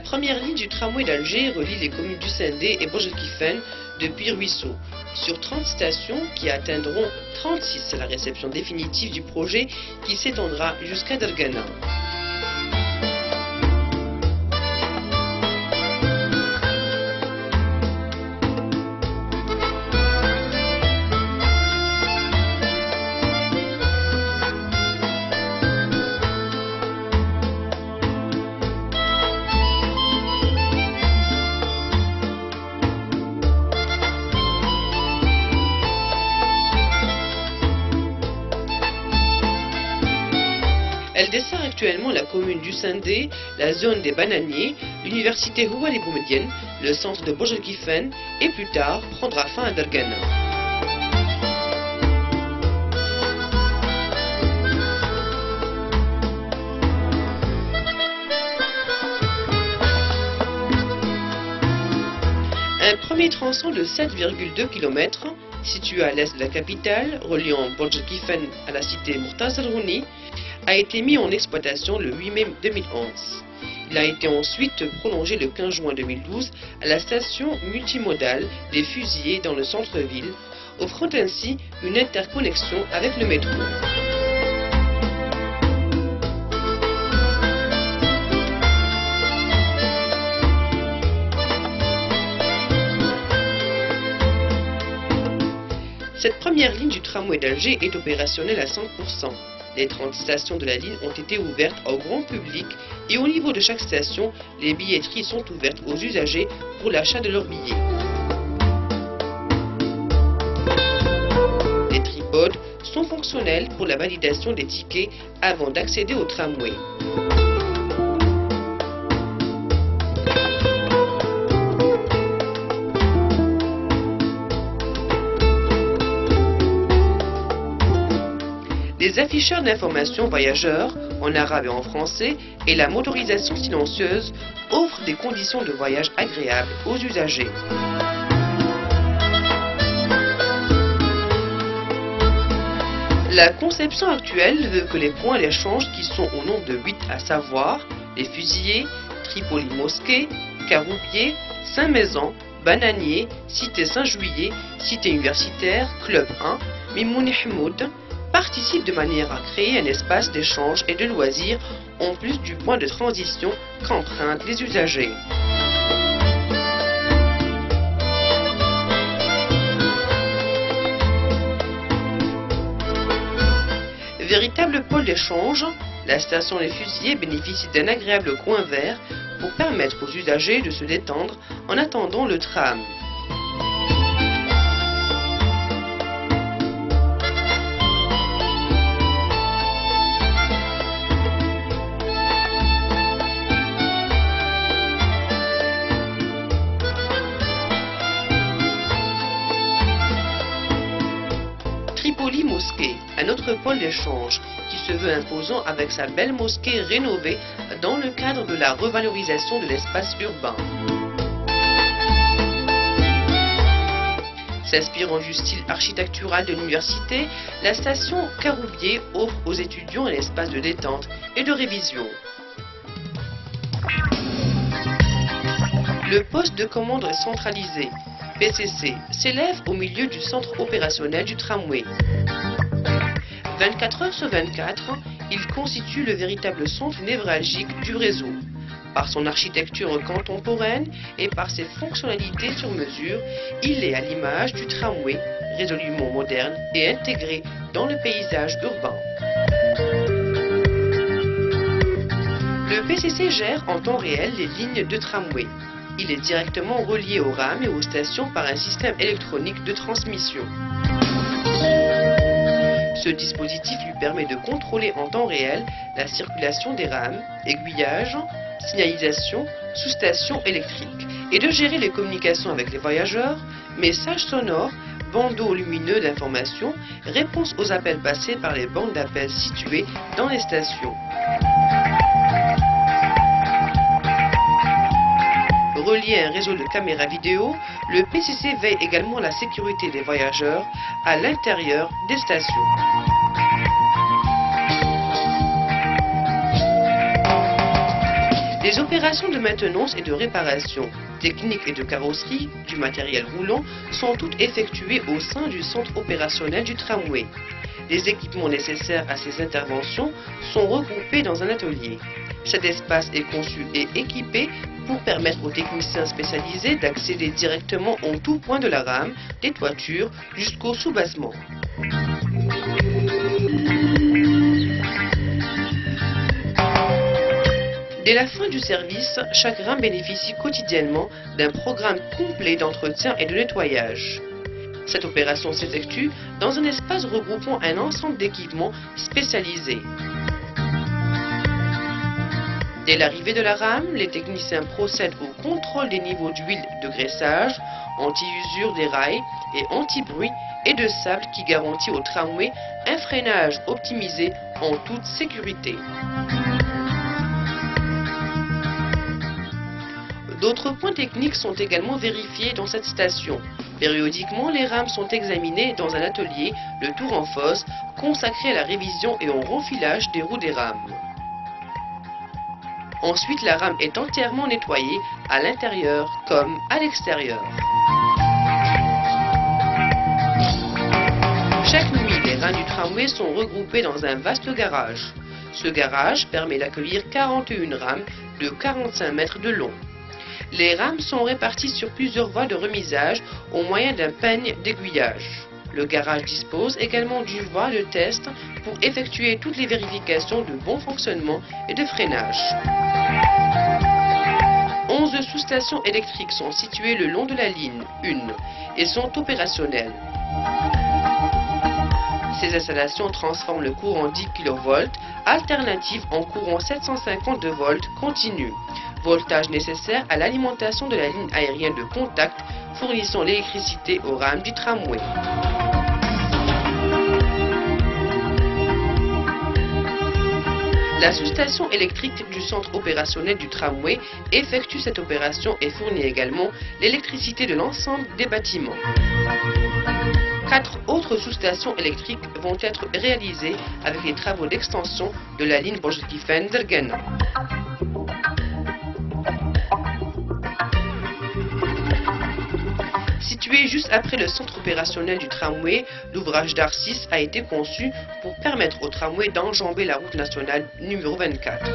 première ligne du tramway d'Alger relie les communes du Sindé et Bourg-el-Kifen depuis Ruisseau, sur 30 stations qui atteindront 36 à la réception définitive du projet qui s'étendra jusqu'à Dargana. Elle dessert actuellement la commune du Sindé, la zone des bananiers, l'université Houari Boumedienne, le centre de Bourg-el-Kifen et plus tard prendra fin à Dargana. Un premier tronçon de 7,2 km, situé à l'est de la capitale, reliant Bourg-el-Kifen à la cité Mourtaza El-Rouni, a été mis en exploitation le 8 mai 2011. Il a été ensuite prolongé le 15 juin 2012 à la station multimodale des Fusillés dans le centre-ville, offrant ainsi une interconnexion avec le métro. Cette première ligne du tramway d'Alger est opérationnelle à 100%. Les 30 stations de la ligne ont été ouvertes au grand public et au niveau de chaque station, les billetteries sont ouvertes aux usagers pour l'achat de leurs billets. Les tripodes sont fonctionnels pour la validation des tickets avant d'accéder au tramway. Les afficheurs d'informations voyageurs, en arabe et en français, et la motorisation silencieuse offrent des conditions de voyage agréables aux usagers. La conception actuelle veut que les points d'échange qui sont au nombre de 8 à savoir les Fusillés, Tripoli Mosquée, Caroubier, Saint-Mézan, Bananier, Cité Saint-Juillet, Cité Universitaire, Club 1, Mimouni Hmoud, participe de manière à créer un espace d'échange et de loisirs en plus du point de transition qu'empruntent les usagers. Véritable pôle d'échange, la station Les Fusillés bénéficie d'un agréable coin vert pour permettre aux usagers de se détendre en attendant le tram. Tripoli Mosquée, un autre pôle d'échange qui se veut imposant avec sa belle mosquée rénovée dans le cadre de la revalorisation de l'espace urbain. S'inspirant du style architectural de l'université, la station Caroubier offre aux étudiants un espace de détente et de révision. Le poste de commande centralisé PCC s'élève au milieu du centre opérationnel du tramway. 24 heures sur 24, il constitue le véritable centre névralgique du réseau. Par son architecture contemporaine et par ses fonctionnalités sur mesure, il est à l'image du tramway, résolument moderne et intégré dans le paysage urbain. Le PCC gère en temps réel les lignes de tramway. Il est directement relié aux rames et aux stations par un système électronique de transmission. Ce dispositif lui permet de contrôler en temps réel la circulation des rames, aiguillage, signalisation, sous-station électrique et de gérer les communications avec les voyageurs, messages sonores, bandeaux lumineux d'information, réponse aux appels passés par les bandes d'appels situées dans les stations. Relié à un réseau de caméras vidéo, le PCC veille également à la sécurité des voyageurs à l'intérieur des stations. Les Les opérations de maintenance et de réparation, technique et de carrosserie du matériel roulant sont toutes effectuées au sein du centre opérationnel du tramway. Les équipements nécessaires à ces interventions sont regroupés dans un atelier. Cet espace est conçu et équipé pour permettre aux techniciens spécialisés d'accéder directement en tout point de la rame, des toitures jusqu'au soubassement. Dès la fin du service, chaque rame bénéficie quotidiennement d'un programme complet d'entretien et de nettoyage. Cette opération s'effectue dans un espace regroupant un ensemble d'équipements spécialisés. Dès l'arrivée de la rame, les techniciens procèdent au contrôle des niveaux d'huile de graissage, anti-usure des rails et anti-bruit et de sable qui garantit au tramway un freinage optimisé en toute sécurité. D'autres points techniques sont également vérifiés dans cette station. Périodiquement, les rames sont examinées dans un atelier, le tour en fosse, consacré à la révision et au renfilage des roues des rames. Ensuite, la rame est entièrement nettoyée, à l'intérieur comme à l'extérieur. Chaque nuit, les rames du tramway sont regroupées dans un vaste garage. Ce garage permet d'accueillir 41 rames de 45 mètres de long. Les rames sont réparties sur plusieurs voies de remisage au moyen d'un peigne d'aiguillage. Le garage dispose également d'une voie de test pour effectuer toutes les vérifications de bon fonctionnement et de freinage. 11 sous-stations électriques sont situées le long de la ligne 1 et sont opérationnelles. Ces installations transforment le courant 10 kV alternatif en courant 750 de volts continu, voltage nécessaire à l'alimentation de la ligne aérienne de contact fournissant l'électricité aux rames du tramway. La sous-station électrique du centre opérationnel du tramway effectue cette opération et fournit également l'électricité de l'ensemble des bâtiments. 4 autres sous-stations électriques vont être réalisées avec les travaux d'extension de la ligne Borj-Kifen-Dergana. Situé juste après le centre opérationnel du tramway, l'ouvrage d'art 6 a été conçu pour permettre au tramway d'enjamber la route nationale numéro 24.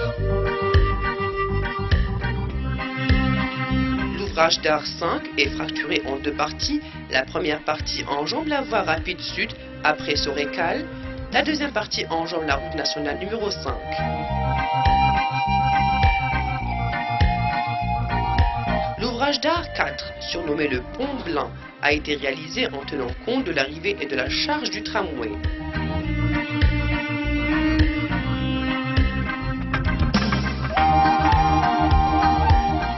L'ouvrage d'art 5 est fracturé en deux parties. La première partie enjambe la voie rapide sud après Sorekal. La deuxième partie enjambe la route nationale numéro 5. L'ouvrage d'art 4, surnommé le Pont Blanc, a été réalisé en tenant compte de l'arrivée et de la charge du tramway.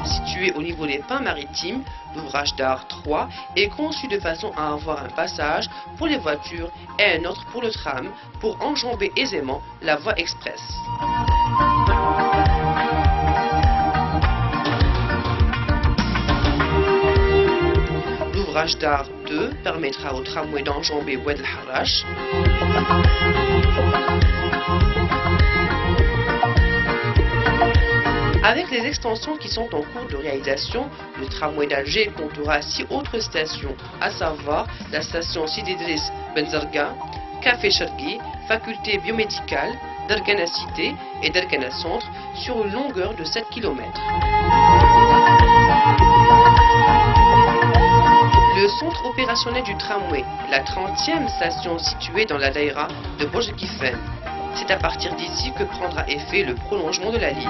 Situé au niveau des pins maritimes, l'ouvrage d'art 3 est conçu de façon à avoir un passage pour les voitures et un autre pour le tram pour enjamber aisément la voie express. L'ouvrage d'art 2 permettra au tramway d'enjamber Oued El Harrach. Avec les extensions qui sont en cours de réalisation, le tramway d'Alger comptera 6 autres stations, à savoir la station Sidi Idriss Benzarga, Café Chergui, Faculté biomédicale, Dergana Cité et Dergana Centre sur une longueur de 7 km. Le centre opérationnel du tramway, la 30e station située dans la daïra de Borj-Kifen. C'est à partir d'ici que prendra effet le prolongement de la ligne.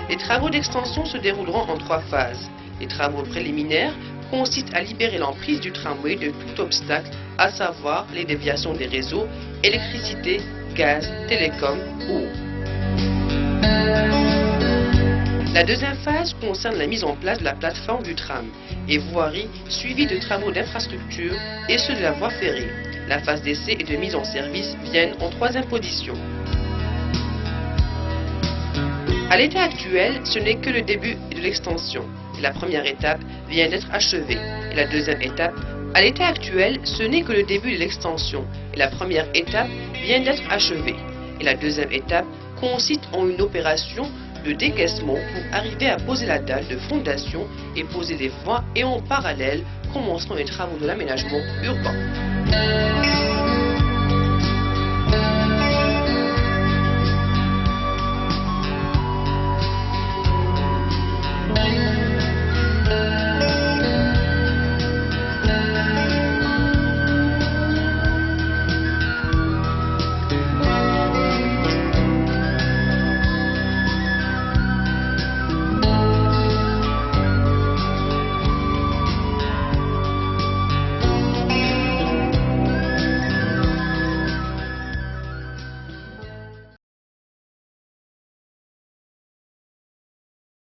Les travaux d'extension se dérouleront en 3 phases. Les travaux préliminaires consistent à libérer l'emprise du tramway de tout obstacle, à savoir les déviations des réseaux, électricité, gaz, télécom, eau. La deuxième phase concerne la mise en place de la plateforme du tram et voirie suivie de travaux d'infrastructure et ceux de la voie ferrée. La phase d'essai et de mise en service viennent en 3e position. À l'état actuel, ce n'est que le début de l'extension. La première étape vient d'être achevée. Et la deuxième étape, à l'état actuel, ce n'est que le début de l'extension. Et la première étape vient d'être achevée. Et la deuxième étape consiste en une opération de décaissement pour arriver à poser la dalle de fondation et poser les voies et en parallèle commenceront les travaux de l'aménagement urbain.